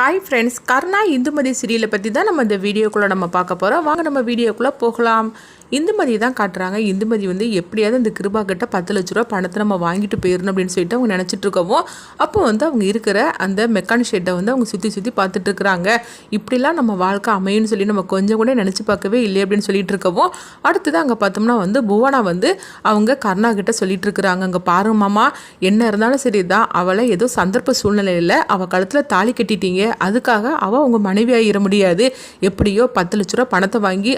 Hi friends, கர்ணா இந்துமதி சீரியலை பற்றி தான் நம்ம இந்த வீடியோக்குள்ளே நம்ம பார்க்க போகிறோம். வாங்க நம்ம வீடியோக்குள்ளே போகலாம். இந்துமதி தான் காட்டுறாங்க. இந்துமதி வந்து எப்படியாவது இந்த கிருபா கிட்ட 10 லட்ச ரூபா பணத்தை நம்ம வாங்கிட்டு போயிடணும் அப்படின்னு சொல்லிட்டு அவங்க நினச்சிட்டு இருக்கவும், அப்போ வந்து அவங்க இருக்கிற அந்த மெக்கானிக் ஷெட்டை வந்து அவங்க சுற்றி பார்த்துட்டு இருக்கிறாங்க. இப்படிலாம் நம்ம வாழ்க்கை அமையும்னு சொல்லி நம்ம கொஞ்சம் கூட நினச்சி பார்க்கவே இல்லை அப்படின்னு சொல்லிட்டு இருக்கவும், அடுத்தது அங்கே பார்த்தோம்னா வந்து புவனா வந்து அவங்க கர்ணா கிட்ட சொல்லிட்டு இருக்கிறாங்க. அங்கே பாருங்க மாமா, என்ன இருந்தாலும் சரி தான், அவளை ஏதோ சந்தர்ப்ப சூழ்நிலையில் அவள் கழுத்தில் தாலி கட்டிட்டீங்க, அதுக்காக அவள் உங்கள் மனைவியாகிட முடியாது. எப்படியோ 10 லட்ச ரூபா பணத்தை வாங்கி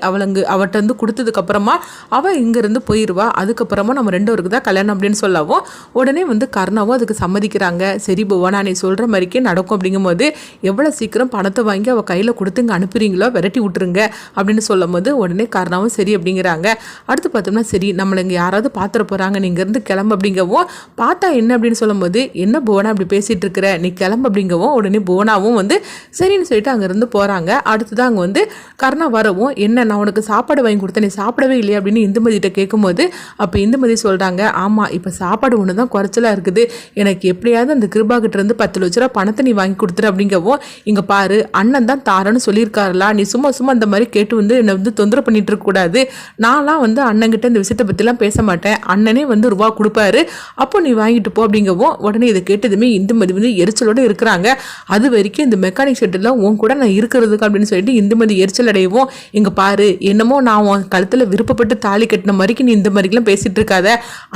அவட்ட வந்து கொடுத்ததுக்கு அப்புறமா அவள் இங்கேருந்து போயிடுவா. அதுக்கப்புறமா நம்ம 2 பேருக்கு தான் கல்யாணம் அப்படின்னு சொல்லவும், உடனே வந்து கர்ணாவும் அதுக்கு சம்மதிக்கிறாங்க. சரி புவனா, நீ சொல்கிற மாதிரிக்கே நடக்கும். அப்படிங்கும்போது எவ்வளோ சீக்கிரம் பணத்தை வாங்கி அவள் கையில் கொடுத்து இங்கே அனுப்புறீங்களோ விரட்டி விட்டுருங்க அப்படின்னு சொல்லும் போது உடனே கர்ணாவும் சரி அப்படிங்கிறாங்க. அடுத்து பார்த்தோம்னா சரி, நம்மளை இங்கே யாராவது பார்த்துட போகிறாங்க, நீ இங்கேருந்து கிளம்பு அப்படிங்கவும், பார்த்தா என்ன அப்படின்னு சொல்லும் போது, என்ன புவனா இப்படி பேசிகிட்டு இருக்கிற, நீ கிளம்பு அப்படிங்கவும் உடனே புவனாவும் வந்து சரின்னு சொல்லிட்டு அங்கேருந்து போகிறாங்க. அடுத்துதான் அங்கே வந்து கர்ணா வரவும், என்ன நான் உனக்கு சாப்பாடு வாங்கி கொடுத்தேன், நீ சாப்பிடவே இல்லையா அப்படின்னு இந்துமதிகிட்ட கேட்கும்போது, அப்போ இந்துமதி சொல்கிறாங்க, ஆமாம் இப்போ சாப்பாடு ஒன்று தான் குறைச்சலாக இருக்குது, எனக்கு எப்படியாவது அந்த கிருபா கிட்ட இருந்து 10 லட்ச ரூபா பணத்தை நீ வாங்கி கொடுத்துரு அப்படிங்கவும், இங்கே பாரு அண்ணன் தான் தாரன்னு சொல்லியிருக்காருலா, நீ சும்மா அந்த மாதிரி கேட்டு வந்து என்னை வந்து தொந்தரவு பண்ணிட்டு இருக்கக்கூடாது. நான்லாம் வந்து அண்ணன்கிட்ட இந்த விஷயத்தை பற்றிலாம் பேச மாட்டேன், அண்ணனே வந்து ரூபா கொடுப்பாரு, அப்போ நீ வாங்கிட்டு போ அப்படிங்கவும், உடனே இதை கேட்டதுமே இந்துமதி வந்து எரிச்சலோடு இருக்கிறாங்க. அது வரைக்கும் இந்த மெக்கானிக் ஷெட்டில் உன் கூட நான் இருக்கிறதுக்கு அப்படின்னு சொல்லிட்டு இந்துமதி எரிச்சல் அடையவும், இங்கே பாரு என்னமோ நான் உன் கழுத்தில் விருப்பப்பட்டு தாலி கட்டின மாதிரிக்கு நீ இந்த மாதிரிலாம் பேசிட்டு இருக்காத,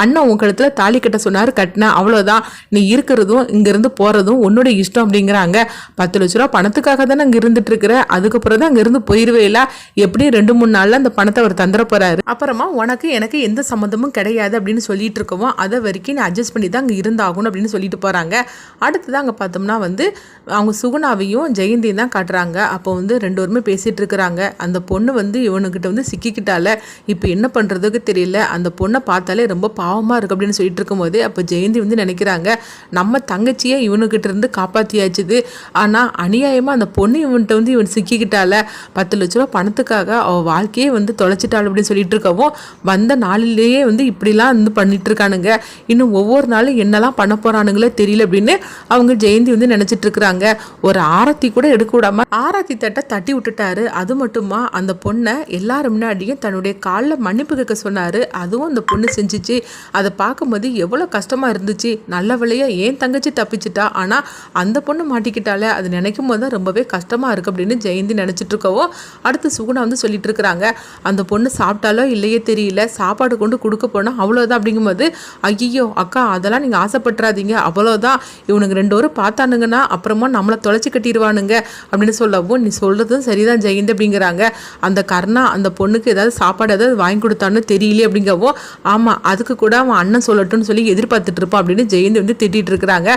அண்ணன் உன் கழுத்தில் தாலி கட்ட சொன்னார், கட்டின அவ்வளோதான், நீ இருக்கிறதும் இங்கேருந்து போகிறதும் உன்னோட இஷ்டம் அப்படிங்கிறாங்க. 10 லட்ச ரூபா பணத்துக்காக தானே அங்கே இருந்துட்டு இருக்கிற, அதுக்கப்புறம் தான் அங்கேருந்து போயிடுவே இல்லை, எப்படியும் 2-3 நாளில் அந்த பணத்தை அவர் தந்துட போகிறாரு, அப்புறமா உனக்கு எனக்கு எந்த சம்மந்தமும் கிடையாது அப்படின்னு சொல்லிட்டு இருக்கவும், அதை வரைக்கும் நீ அட்ஜஸ்ட் பண்ணி தான் அங்கே இருந்தாகணும் அப்படின்னு சொல்லிட்டு போகிறாங்க. அடுத்ததான் அங்கே பார்த்தோம்னா வந்து அவங்க சுகுணாவையும் ஜெயந்தியும் தான் காட்டுறாங்க. அப்போ வந்து 2 பேருமே பேசிகிட்டு இருக்கிறாங்க. அந்த பொண்ணு வந்து இவனுக்கிட்ட வந்து சிக்கிக்கிட்டால, இப்போ என்ன பண்ணுறதுக்கு தெரியல, அந்த பொண்ணை பார்த்தாலே ரொம்ப பாவமாக இருக்குது அப்படின்னு சொல்லிட்டு இருக்கும்போது, அப்போ ஜெயந்தி வந்து நினைக்கிறாங்க, நம்ம தங்கச்சியை இவனுக்கிட்ட இருந்து காப்பாற்றியாச்சுது, ஆனால் அநியாயமாக அந்த பொண்ணு இவன்கிட்ட வந்து இவன் சிக்கிக்கிட்டால, 10 லட்ச ரூபா பணத்துக்காக அவள் வாழ்க்கையே வந்து தொலைச்சிட்டாள் அப்படின்னு சொல்லிட்டு இருக்கவும், வந்த நாளிலேயே வந்து இப்படிலாம் வந்து பண்ணிட்டு இருக்கானுங்க, இன்னும் ஒவ்வொரு நாளும் என்னெல்லாம் பண்ண போகிறானுங்களே தெரியல அப்படின்னு அவங்க ஜெயந்தி வந்து நினச்சிட்டு இருக்கிறாங்க. ஒரு ஆரத்தி கூட எடுக்க விடாம ஆரத்தி தட்டை தட்டி விட்டுட்டாரு. அது மட்டுமா அந்த பொண்ணை எல்லாரும் முன்னாடியும் தன்னுடைய காலில் மன்னிப்பு கேட்க சொன்னார், அதுவும் அந்த பொண்ணு செஞ்சிச்சு. அதை பார்க்கும்போது எவ்வளோ கஷ்டமாக இருந்துச்சு, நல்ல வேளையா ஏன் தங்கச்சி தப்பிச்சிட்டா, ஆனால் அந்த பொண்ணு மாட்டிக்கிட்டாலே, அது நினைக்கும் போது தான் ரொம்பவே கஷ்டமாக இருக்குது அப்படின்னு ஜெயந்தி நினச்சிட்டு இருக்கவோ, அடுத்து சுகுணா வந்து சொல்லிட்டு இருக்கிறாங்க, அந்த பொண்ணு சாப்பிட்டாலோ இல்லையே தெரியல, சாப்பாடு கொண்டு கொடுக்க போனால் அவ்வளோதான் அப்படிங்கும்போது, ஐயோ அக்கா அதெல்லாம் நீங்கள் ஆசைப்பட்டுறாதீங்க, அவ்வளோதான், இவனுங்க 2 பேரும் பார்த்தானுங்கன்னா அப்புறமா நம்மளை தொலைச்சி கட்டிடுவானுங்க அப்படின்னு சொல்லவும், நீ சொல்கிறதும் சரிதான் ஜெயந்தி அப்படிங்கிறாங்க. அந்த கர்ணா அந்த பொண்ணுக்கு ஏதாவது சாப்பாடு ஏதாவது வாங்கி கொடுத்தான்னு தெரியல அப்படிங்கவும், ஆமாம் அதுக்கு கூட அவன் அண்ணன் சொல்லட்டும்னு சொல்லி எதிர்பார்த்துட்டு இருப்பான் அப்படின்னு ஜெயந்தி வந்து திட்டிகிட்டு இருக்கிறாங்க.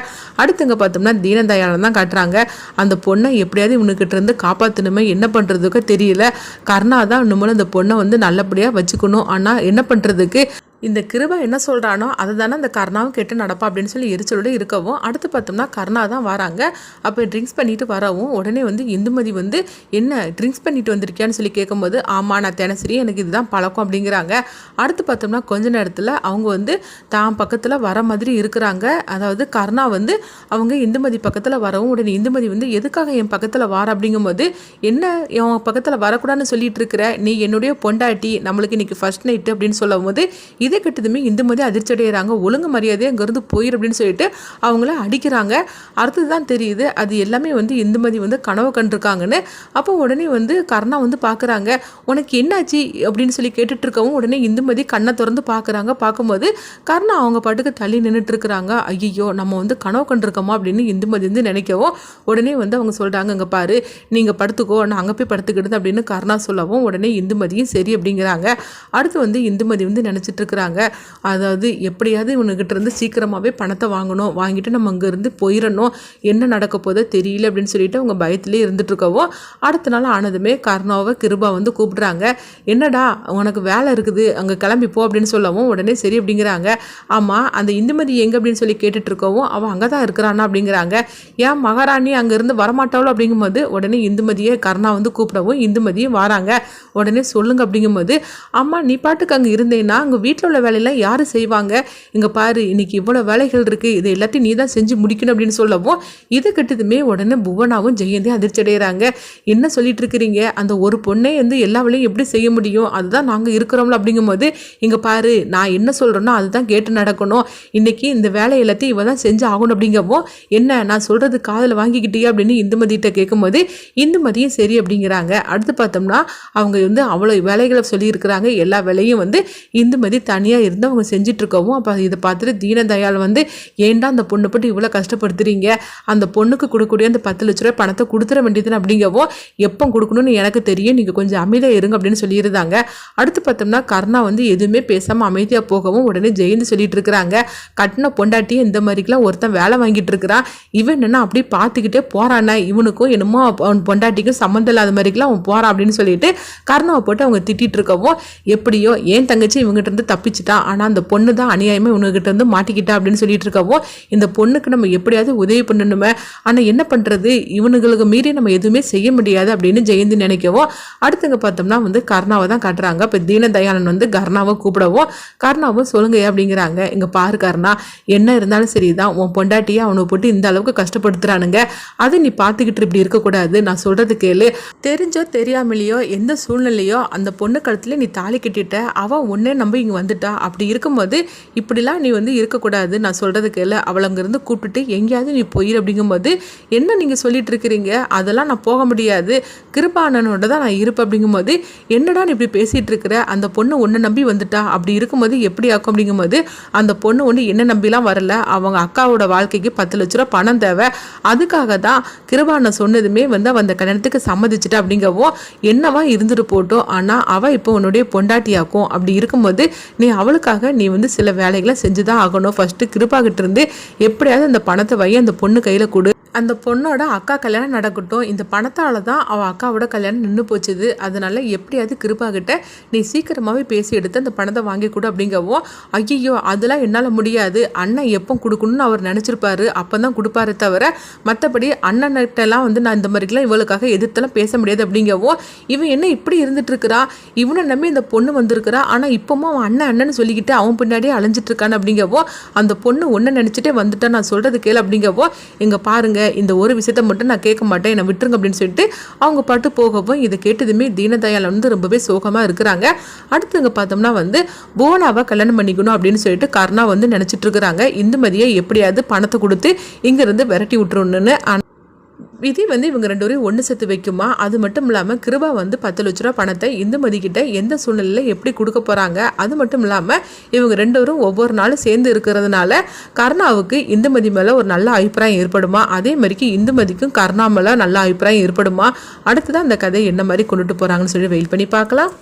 அடுத்துங்க பார்த்தோம்னா தீனதயாளன் தான் காட்டுறாங்க. அந்த பொண்ணை எப்படியாவது இவனுக்கிட்ட இருந்து காப்பாற்றணுமே, என்ன பண்ணுறதுக்கு தெரியல, கர்ணா தான் இன்னும் அந்த பொண்ணை வந்து நல்லபடியாக வச்சுக்கணும், ஆனால் என்ன பண்ணுறதுக்கு, இந்த கிருபா என்ன சொல்கிறானோ அதை தானே அந்த கர்ணாவும் கேட்டு நடப்பா அப்படின்னு சொல்லி எரிச்சலோடு இருக்கவும், அடுத்து பார்த்தோம்னா கர்ணா தான் வராங்க. அப்போ ட்ரிங்க்ஸ் பண்ணிட்டு வரவும், உடனே வந்து இந்துமதி வந்து என்ன ட்ரிங்க்ஸ் பண்ணிட்டு வந்திருக்கியான்னு சொல்லி கேட்கும்போது, ஆமாம் நான் தினசரி எனக்கு இதுதான் பழக்கம் அப்படிங்கிறாங்க. அடுத்து பார்த்தோம்னா கொஞ்ச நேரத்தில் அவங்க வந்து தான் பக்கத்தில் வர மாதிரி இருக்கிறாங்க. அதாவது கர்ணா வந்து அவங்க இந்துமதி பக்கத்தில் வரவும், உடனே இந்துமதி வந்து எதுக்காக என் பக்கத்தில் வர அப்படிங்கும்போது, என்ன என் பக்கத்தில் வரக்கூடாதுன்னு சொல்லிட்டு இருக்கிற, நீ என்னுடைய பொண்டாட்டி, நம்மளுக்கு இன்னைக்கு ஃபர்ஸ்ட் நைட்டு அப்படின்னு சொல்லும் போது, இதை கிட்டதுமே இந்துமதி அதிர்ச்சி அடைகிறாங்க. ஒழுங்கு மரியாதையை அங்கேருந்து போயிரு அப்படின்னு சொல்லிட்டு அவங்கள அடிக்கிறாங்க. அடுத்தது தான் தெரியுது அது எல்லாமே வந்து இந்துமதி வந்து கனவு கண்டிருக்காங்கன்னு. அப்போ உடனே வந்து கர்ணா வந்து பார்க்குறாங்க, உனக்கு என்னாச்சு அப்படின்னு சொல்லி கேட்டுட்டு இருக்கவும், உடனே இந்துமதி கண்ணை திறந்து பார்க்குறாங்க. பார்க்கும்போது கர்ணா அவங்க பாட்டுக்கு தள்ளி நின்றுட்டு இருக்கிறாங்க. ஐயோ நம்ம வந்து கனவு கண்டிருக்கோமா அப்படின்னு இந்துமதி வந்து நினைக்கவும், உடனே வந்து அவங்க சொல்கிறாங்க, அங்கே பாரு நீங்கள் படுத்துக்கோ, நான் அங்கே போய் படுத்துக்கிடுது அப்படின்னு கர்ணா சொல்லவும், உடனே இந்துமதியும் சரி அப்படிங்கிறாங்க. அடுத்து வந்து இந்துமதி வந்து நினச்சிட்டு இருக்கிறாங்க, அதாவது எப்படியாவது இவனுக்கிட்ட இருந்து சீக்கிரமாகவே பணத்தை வாங்கணும், வாங்கிட்டு நம்ம அங்கேருந்து போயிடணும், என்ன நடக்க போதோ தெரியல அப்படின்னு சொல்லிட்டு அவங்க பயத்திலே இருந்துட்டு இருக்கவோ, அடுத்த நாள் ஆனதுமே கர்ணாவை கிருபா வந்து கூப்பிடுறாங்க. என்னடா உனக்கு வேலை இருக்குது அங்கே கிளம்பி போ அப்படின்னு சொல்லவும், உடனே சரி அப்படிங்கிறாங்க. ஆமாம் அந்த இந்துமதி எங்கே அப்படின்னு சொல்லி கேட்டுட்டு இருக்கவும், அவன் அங்கே தான் இருக்கிறானா அப்படிங்கிறாங்க. ஏன் மகாராணி அங்கேருந்து வரமாட்டாளோ அப்படிங்கும்போது, உடனே இந்துமதியை கர்ணா வந்து கூப்பிடவும் இந்துமதியும் வராங்க. உடனே சொல்லுங்க அப்படிங்கும்போது, அம்மா நீ பாட்டுக்கு அங்கே இருந்தேன்னா அங்கே வீட்டில் உள்ள வேலையெல்லாம் யார் செய்வாங்க, இங்கே பாரு இன்னைக்கு இவ்வளோ வேலைகள் இருக்குது, இது எல்லாத்தையும் நீ தான் செஞ்சு முடிக்கணும் அப்படின்னு சொல்லவும் இது கிட்டதுமே உடனே புவனாவும் ஜெயந்தி அதிர்ச்சி அடைகிறாங்க. என்ன சொல்லிட்டு இருக்கிறீங்க, அந்த ஒரு பொண்ணே வந்து எல்லா வேலையும் எப்படி செய்ய முடியும், அதுதான் நாங்கள் இருக்கிறோம்ல அப்படிங்கும்போது இங்கே பாரு நான் என்ன சொல்கிறேனோ அதுதான் கேட்டு நடக்கணும், இன்னைக்கு இந்த வேலை எல்லாத்தையும் இவ தான் செஞ்சு ஆகணும் அப்படிங்கவும் என்ன நான் சொல்கிறது காதில் வாங்கிக்கிட்டே அப்படின்னு இந்துமதிகிட்ட கேட்கும்போது இந்துமதியும் சரி அப்படிங்கிறாங்க. அடுத்து பார்த்தோம்னா அவங்க வந்து அவ்வளோ வேலைகளை சொல்லியிருக்கிறாங்க, எல்லா வேலையும் வந்து இந்துமதி தனியாக இருந்து அவங்க செஞ்சுட்டு இருக்கவும் அப்போ இதை பார்த்துட்டு தீனதயாள் வந்து ஏன்டா அந்த பொண்ணை போட்டு இவ்வளோ கஷ்டப்படுத்துறீங்க, அந்த பொண்ணுக்கு கொடுக்கக்கூடிய அந்த 10 லட்ச ரூபாய் பணத்தை கொடுத்துட வேண்டியதுன்னு அப்படிங்கவும் எப்போ கொடுக்கணும்னு எனக்கு தெரியும், நீங்கள் கொஞ்சம் அமைதியாக இருங்க அப்படின்னு சொல்லியிருந்தாங்க. அடுத்து பார்த்தோம்னா கர்ணா வந்து எதுவுமே பேசாமல் அமைதியாக போகவும் உடனே ஜெயந்தி சொல்லிட்டு இருக்கிறாங்க, கட்டின பொண்டாட்டியும் இந்த மாதிரிக்கெல்லாம் ஒருத்தன் வேலை வாங்கிட்டு இருக்கிறான், இவன் என்னன்னா அப்படி பார்த்துக்கிட்டே போறானா, இவனுக்கும் என்னமோ அவன் பொண்டாட்டிக்கும் சம்மந்தம் இல்லாத மாதிரிக்கெல்லாம் அவன் போறான் அப்படின்னு சொல்லிட்டு கர்ணாவை போட்டு அவங்க திட்டிட்டு இருக்கவும் எப்படியோ ஏன் தங்கச்சி இவங்ககிட்ட இருந்து தப்பிச்சிட்டான், ஆனால் அந்த பொண்ணு தான் அநியாயமாக இவங்ககிட்ட இருந்து மாட்டிக்கிட்டா அப்படின்னு சொல்லிட்டு இருக்கவும் இந்த பொண்ணுக்கு நம்ம எப்படியாவது உதவி பண்ணணுமே, ஆனால் என்ன பண்ணுறது இவனுங்களுக்கு மீறி நம்ம எதுவுமே செய்ய முடியாது அப்படின்னு ஜெயந்தி நினைக்கவும் அடுத்தங்க பார்த்தோம்னா வந்து கர்ணாவை தான் காட்டுறாங்க. இப்போ தீனதயாளன் வந்து கர்ணாவை கூப்பிடவும் கர்ணாவும் சொல்லுங்க அப்படிங்கிறாங்க. இங்கே பாரு கர்ணா, என்ன இருந்தாலும் சரிதான், உன் பொண்டாட்டியை அவனை போட்டு இந்த அளவுக்கு கஷ்டப்படுத்துறானுங்க, அதை நீ பார்த்துக்கிட்டு இப்படி இருக்கக்கூடாது, நான் சொல்றது கேளு, தெரிஞ்சோ தெரியாமலையோ எந்த சூழ்நிலையோ அந்த பொண்ணு கழுத்துல நீ தாலி கட்டிட்ட, அவன் உன்னே நம்ப இங்கே வந்துட்டா, அப்படி இருக்கும்போது இப்படிலாம் நீ வந்து இருக்கக்கூடாது, நான் சொல்றது கேளு, அவளை அங்கேருந்து கூப்பிட்டுட்டு எங்கேயாவது நீ போயிரு அப்படிங்கும்போது என்ன நீங்கள் சொல்லிட்டு இருக்கிறீங்க, அதெல்லாம் நான் போக முடியாது, கிருபானனோட தான் நான் இருப்பேன் அப்படிங்கும்போது என்னடா நீ இப்படி பேசிகிட்டு இருக்கிற, அந்த பொண்ணு உன்னை நம்பி வந்துட்டா, அப்படி இருக்கும்போது எப்படி ஆக்கும் அப்படிங்கும்போது அந்த பொண்ணு ஒன்று என்ன நம்பிலாம் வரல, அவங்க அக்காவோட வாழ்க்கைக்கு 10 லட்ச ரூபா பணம் தேவை, அதுக்காக தான் கிருபான சொன்னதுமே வந்து அவன் அந்த கல்யாணத்துக்கு சம்மதிச்சுட்டா அப்படிங்கவும் என்னவா இருந்துட்டு போட்டோம், ஆனால் அவள் இப்போ உன்னுடைய பொண்டாட்டியாக்கும், அப்படி இருக்கும்போது நீ அவளுக்காக நீ வந்து சில வேலைகளை செஞ்சு தான் ஆகணும், ஃபஸ்ட்டு கிருபாகிட்ட இருந்து எப்படியாவது அந்த பணத்தை வை அந்த பொண்ணு கையில் கொடு, அந்த பொண்ணோட அக்கா கல்யாணம் நடக்கட்டும், இந்த பணத்தால் தான் அவள் அக்காவோட கல்யாணம் நின்று போச்சுது, அதனால எப்படியாவது கிருபாகிட்ட நீ சீக்கிரமாகவே பேசி எடுத்து அந்த பணத்தை வாங்கி கொடு அப்படிங்கவும் ஐயோ அதெல்லாம் என்னால் முடியாது, அண்ணன் எப்போ கொடுக்கணும்னு அவர் நினச்சிருப்பாரு அப்போ தான் கொடுப்பாரு தவிர மற்றபடி அண்ணன்கிட்டலாம் வந்து நான் இந்த மாதிரிலாம் இவளுக்காக எதிர்த்தெல்லாம் பேச முடியாது அப்படிங்கவும் இவன் என்ன இப்படி இருந்துட்டு இருக்கிறா, இவனை நம்பி இந்த பொண்ணு வந்திருக்கிறா, ஆனால் இப்போவும் அவன் அண்ணன் சொல்லிக்கிட்டு அவன் பின்னாடியே அலைஞ்சிட்டு இருக்கான்னு அப்படிங்கவும் அந்த பொண்ணு ஒன்று நினச்சிட்டே வந்துட்டா, நான் சொல்கிறது கேளு அப்படிங்கவும் இங்கே பாருங்க இந்த ஒரு விஷயத்த மட்டும் நான் கேட்க மாட்டேன், என்னை விட்டுருங்க அப்படின்னு சொல்லிட்டு அவங்க பாட்டு போகவும் இதை கேட்டதுமே தீனதயாள் வந்து ரொம்பவே சோகமாக இருக்கிறாங்க. அடுத்தவங்க பார்த்தோம்னா வந்து புவனாவை கல்யாணம் பண்ணிக்கணும் அப்படின்னு சொல்லிட்டு கர்ணா வந்து நினச்சிட்டு இருக்கிறாங்க, இந்துமதியை எப்படியாவது பணத்தை கொடுத்து இங்கேருந்து விரட்டி விட்டுருன்னு. விதி வந்து இவங்க 2 பேரும் ஒன்று சேர்த்து வைக்குமா, அது மட்டும் இல்லாமல் கிருபா வந்து 10 லட்ச ரூபா பணத்தை இந்துமதி கிட்ட எந்த சூழ்நிலையில் எப்படி கொடுக்க போகிறாங்க, அது மட்டும் இல்லாமல் இவங்க 2 பேரும் ஒவ்வொரு நாளும் சேர்ந்து இருக்கிறதுனால கர்ணாவுக்கு இந்துமதி மேலே ஒரு நல்ல அபிப்பிராயம் ஏற்படுமா, அதே மாதிரிக்கு இந்துமதிக்கும் கர்ணா மேலே நல்ல அபிப்பிராயம் ஏற்படுமா, அடுத்ததான் அந்த கதை என்ன மாதிரி கொண்டுட்டு போகிறாங்கன்னு சொல்லி வெயிட் பண்ணி பார்க்கலாம்.